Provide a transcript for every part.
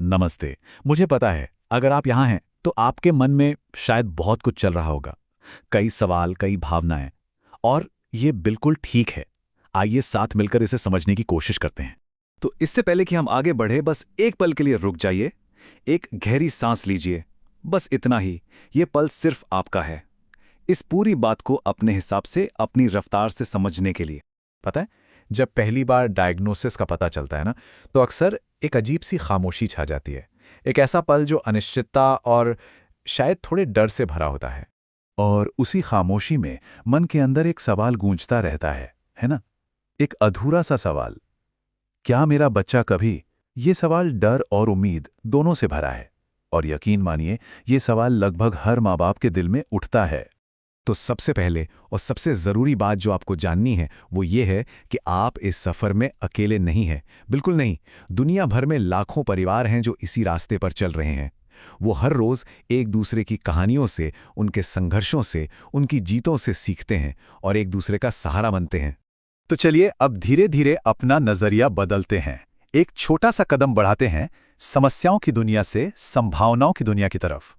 नमस्ते। मुझे पता है, अगर आप यहाँ हैं तो आपके मन में शायद बहुत कुछ चल रहा होगा। कई सवाल, कई भावनाएं। और ये बिल्कुल ठीक है। आइए साथ मिलकर इसे समझने की कोशिश करते हैं। तो इससे पहले कि हम आगे बढ़े, बस एक पल के लिए रुक जाइए। एक गहरी सांस लीजिए। बस इतना ही। ये पल सिर्फ आपका है, इस पूरी बात को अपने हिसाब से, अपनी रफ्तार से समझने के लिए। पता है, जब पहली बार डायग्नोसिस का पता चलता है ना, तो अक्सर एक अजीब सी खामोशी छा जाती है। एक ऐसा पल जो अनिश्चितता और शायद थोड़े डर से भरा होता है। और उसी खामोशी में मन के अंदर एक सवाल गूंजता रहता है ना? एक अधूरा सा सवाल, क्या मेरा बच्चा कभी? ये सवाल डर और उम्मीद दोनों से भरा है। और यकीन मानिए, ये सवाल लगभग हर माँ बाप के दिल में उठता है। तो सबसे पहले और सबसे ज़रूरी बात जो आपको जाननी है वो ये है कि आप इस सफ़र में अकेले नहीं हैं। बिल्कुल नहीं। दुनिया भर में लाखों परिवार हैं जो इसी रास्ते पर चल रहे हैं। वो हर रोज़ एक दूसरे की कहानियों से, उनके संघर्षों से, उनकी जीतों से सीखते हैं और एक दूसरे का सहारा बनते हैं। तो चलिए अब धीरे धीरे अपना नजरिया बदलते हैं। एक छोटा सा कदम बढ़ाते हैं समस्याओं की दुनिया से संभावनाओं की दुनिया की तरफ।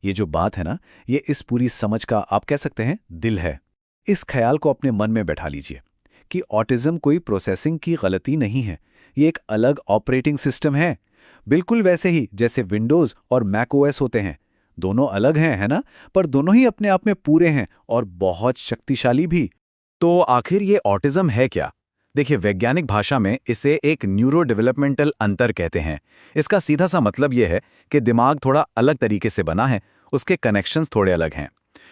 ये जो बात है ना, ये इस पूरी समझ का आप कह सकते हैं दिल है। इस ख्याल को अपने मन में बैठा लीजिए कि ऑटिज्म कोई प्रोसेसिंग की गलती नहीं है। ये एक अलग ऑपरेटिंग सिस्टम है। बिल्कुल वैसे ही जैसे विंडोज़ और मैक ओएस होते हैं। दोनों अलग हैं, है ना? पर दोनों ही अपने आप में पूरे हैं और बहुत शक्तिशाली भी। तो आखिर ये ऑटिज्म है क्या? देखिए, वैज्ञानिक भाषा में इसे एक न्यूरो डेवलपमेंटल अंतर कहते हैं। इसका सीधा सा मतलब यह है कि दिमाग थोड़ा अलग तरीके से बना है, उसके कनेक्शंस थोड़े अलग हैं।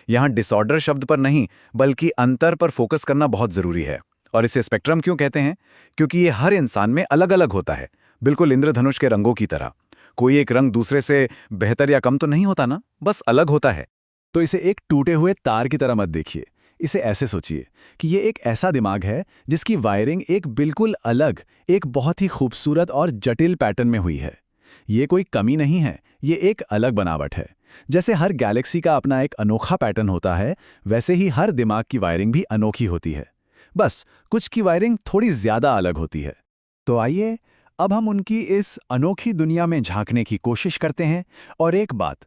यहाँ डिसऑर्डर शब्द पर नहीं, बल्कि अंतर पर फोकस करना बहुत ज़रूरी है। और इसे स्पेक्ट्रम क्यों कहते हैं? क्योंकि ये हर इंसान में अलग अलग होता है, बिल्कुल इंद्रधनुष के रंगों की तरह। कोई एक रंग दूसरे से बेहतर या कम तो नहीं होता ना, बस अलग होता है। तो इसे एक टूटे हुए तार की तरह मत देखिए। इसे ऐसे सोचिए कि ये एक ऐसा दिमाग है जिसकी वायरिंग एक बिल्कुल अलग, एक बहुत ही खूबसूरत और जटिल पैटर्न में हुई है। ये कोई कमी नहीं है, ये एक अलग बनावट है। जैसे हर गैलेक्सी का अपना एक अनोखा पैटर्न होता है, वैसे ही हर दिमाग की वायरिंग भी अनोखी होती है। बस कुछ की वायरिंग थोड़ी ज्यादा अलग होती है। तो आइए अब हम उनकी इस अनोखी दुनिया में झांकने की कोशिश करते हैं। और एक बात,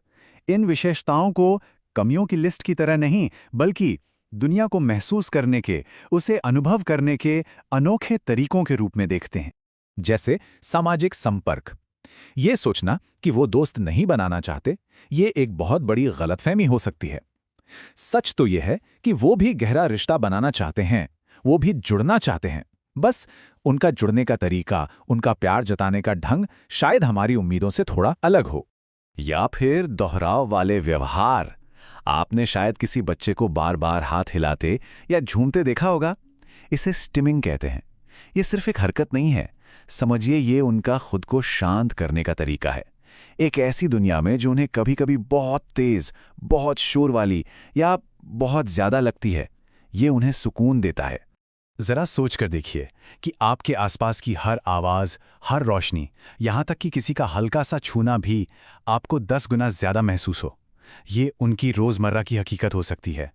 इन विशेषताओं को कमियों की लिस्ट की तरह नहीं, बल्कि दुनिया को महसूस करने के, उसे अनुभव करने के अनोखे तरीकों के रूप में देखते हैं। जैसे सामाजिक संपर्क। ये सोचना कि वो दोस्त नहीं बनाना चाहते, ये एक बहुत बड़ी गलतफहमी हो सकती है। सच तो ये है कि वो भी गहरा रिश्ता बनाना चाहते हैं, वो भी जुड़ना चाहते हैं। बस उनका जुड़ने का तरीका, उनका प्यार जताने का ढंग शायद हमारी उम्मीदों से थोड़ा अलग हो। या फिर दोहराव वाले व्यवहार। आपने शायद किसी बच्चे को बार बार हाथ हिलाते या झूमते देखा होगा। इसे स्टिमिंग कहते हैं। ये सिर्फ एक हरकत नहीं है, समझिए ये उनका खुद को शांत करने का तरीका है। एक ऐसी दुनिया में जो उन्हें कभी कभी बहुत तेज, बहुत शोर वाली या बहुत ज्यादा लगती है, ये उन्हें सुकून देता है। जरा सोच कर देखिए कि आपके आसपास की हर आवाज, हर रोशनी, यहां तक कि किसी का हल्का सा छूना भी आपको 10 गुना ज्यादा महसूस हो। ये उनकी रोजमर्रा की हकीकत हो सकती है।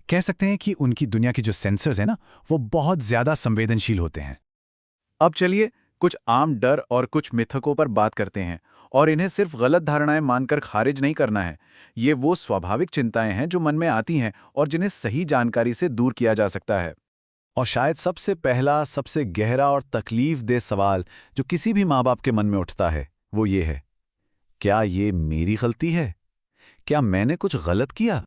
कह सकते हैं कि उनकी दुनिया के जो सेंसर्स हैं ना, वो बहुत ज्यादा संवेदनशील होते हैं। अब चलिए कुछ आम डर और कुछ मिथकों पर बात करते हैं। और इन्हें सिर्फ गलत धारणाएं मानकर खारिज नहीं करना है। ये वो स्वाभाविक चिंताएं हैं जो मन में आती हैं और जिन्हें सही जानकारी से दूर किया जा सकता है। और शायद सबसे पहला, सबसे गहरा और तकलीफदेह सवाल जो किसी भी माँ बाप के मन में उठता है, वो ये है, क्या ये मेरी गलती है? क्या मैंने कुछ गलत किया?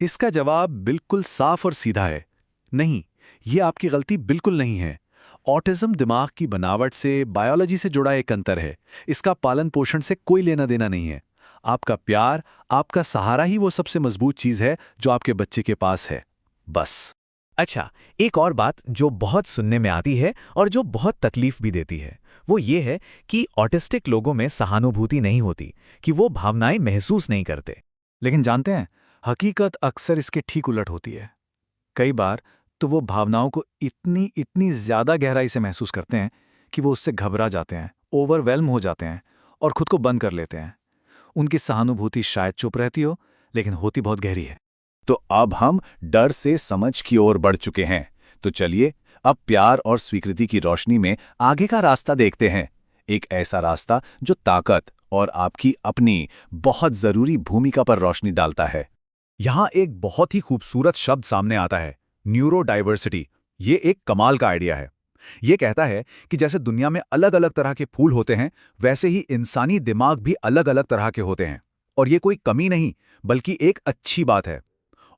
इसका जवाब बिल्कुल साफ और सीधा है, नहीं, ये आपकी गलती बिल्कुल नहीं है। ऑटिज्म दिमाग की बनावट से, बायोलॉजी से जुड़ा एक अंतर है। इसका पालन पोषण से कोई लेना देना नहीं है। आपका प्यार, आपका सहारा ही वो सबसे मजबूत चीज है जो आपके बच्चे के पास है, बस। अच्छा, एक और बात जो बहुत सुनने में आती है और जो बहुत तकलीफ भी देती है, वो ये है कि ऑटिस्टिक लोगों में सहानुभूति नहीं होती, कि वो भावनाएं महसूस नहीं करते। लेकिन जानते हैं, हकीकत अक्सर इसके ठीक उलट होती है। कई बार तो वो भावनाओं को इतनी इतनी ज्यादा गहराई से महसूस करते हैं कि वो उससे घबरा जाते हैं, ओवरवेल्म हो जाते हैं और खुद को बंद कर लेते हैं। उनकी सहानुभूति शायद चुप रहती हो, लेकिन होती बहुत गहरी है। तो अब हम डर से समझ की ओर बढ़ चुके हैं। तो चलिए अब प्यार और स्वीकृति की रोशनी में आगे का रास्ता देखते हैं। एक ऐसा रास्ता जो ताकत और आपकी अपनी बहुत जरूरी भूमिका पर रोशनी डालता है। यहाँ एक बहुत ही खूबसूरत शब्द सामने आता है, न्यूरो डाइवर्सिटी। ये एक कमाल का आइडिया है। ये कहता है कि जैसे दुनिया में अलग अलग तरह के फूल होते हैं, वैसे ही इंसानी दिमाग भी अलग अलग तरह के होते हैं। और ये कोई कमी नहीं, बल्कि एक अच्छी बात है।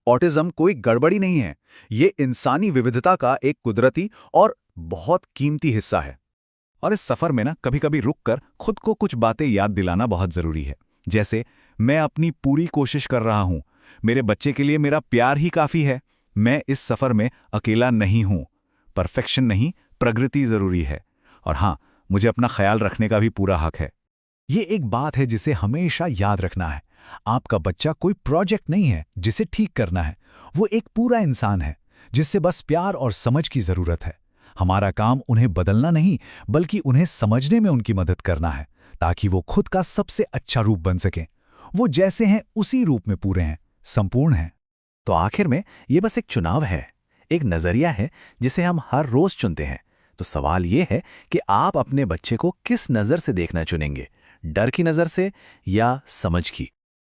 ऑटिज्म कोई गड़बड़ी नहीं है, ये इंसानी विविधता का एक कुदरती और बहुत कीमती हिस्सा है। और इस सफर में ना कभी-कभी रुककर खुद को कुछ बातें याद दिलाना बहुत जरूरी है। जैसे, मैं अपनी पूरी कोशिश कर रहा हूं, मेरे बच्चे के लिए मेरा प्यार ही काफी है, मैं इस सफर में अकेला नहीं हूं, परफेक्शन नहीं, प्रगति जरूरी है। और हां, मुझे अपना ख्याल रखने का भी पूरा हक है। ये एक बात है जिसे हमेशा याद रखना है। आपका बच्चा कोई प्रोजेक्ट नहीं है जिसे ठीक करना है। वो एक पूरा इंसान है जिससे बस प्यार और समझ की जरूरत है। हमारा काम उन्हें बदलना नहीं, बल्कि उन्हें समझने में उनकी मदद करना है, ताकि वो खुद का सबसे अच्छा रूप बन सकें। वो जैसे हैं उसी रूप में पूरे हैं, संपूर्ण हैं। तो आखिर में ये बस एक चुनाव है, एक नजरिया है जिसे हम हर रोज चुनते हैं। तो सवाल ये है कि आप अपने बच्चे को किस नजर से देखना चुनेंगे, डर की नजर से या समझ की।